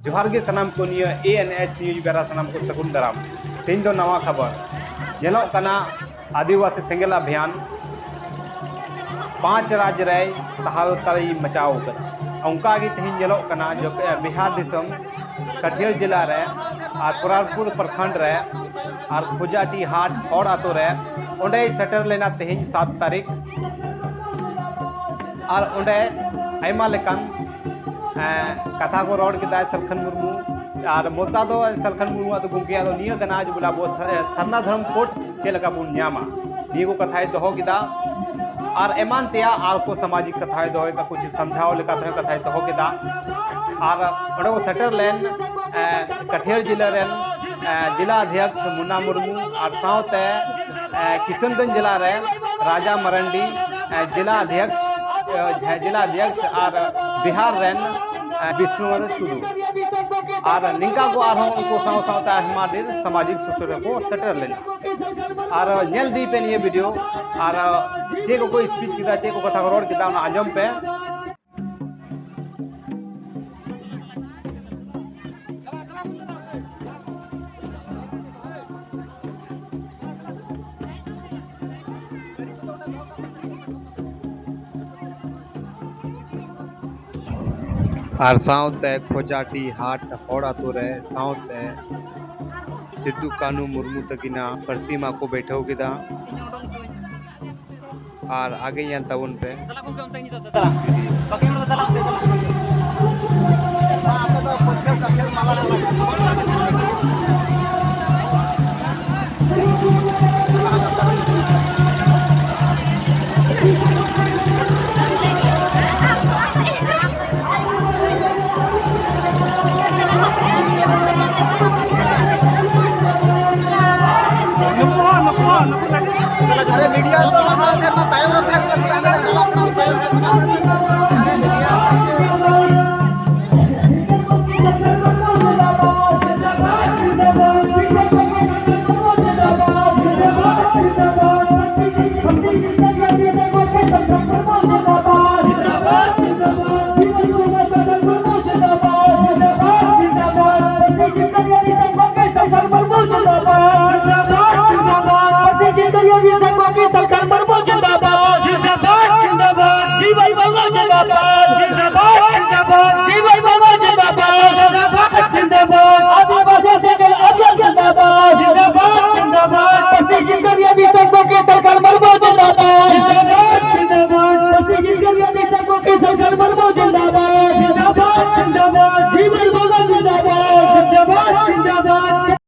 जोहार के सनाम को निया ANH न्यूज बेरा सनाम को सगुन दाराम तीन दो नवा खबर जेनो कना आदिवासी सेंगेल अभियान 5 राज्य रे तहाल तई मचाओ कर उनका गी तीन जेलो कना जो बिहार दिसम कटिहार जिला रे और पुरानपुर प्रखंड रे और खुजाटी हाट और आतो रे ओंडे सेटर लेना तीन 7 तारीख और ओंडे आयमा लेकान कथा को रोड के सलखन मुर्मू और मोता दो सलखन मुर्मू तो गुमके दो निया कना जो बोला वो सरना धर्म कोट चेलका बुन न्यामा निया को कथाएं दोहो किदा और एमान तेया और को सामाजिक कथाएं दोहो का कुछ समझाओ लेका तो कथाएं दोहो किदा और ओडे वो सेटर लेन कटिहार जिला रेन जिला अध्यक्ष मुन्ना मुर्मू और साउते किशनगंज जिला रे राजा मरंडी जिला अध्यक्ष और बिहार रेन विष्णुवर्धन टुडू और निंका को उनको हमारे सामाजिक सुसुर को सेटर लेना और नेल दी पे ये वीडियो और चे को कोई स्पीच किदा चे को कथा रोड किदा आजम पे और साउते खोजाटी हाट हौड़ा तो रहे साउते सिद्धू कानू मुर्मू तकिना प्रतिमा को बैठो किदा और आगे यहाँ तउन पे अरे मीडिया तो हमारा देर में टाइम रखते सरकार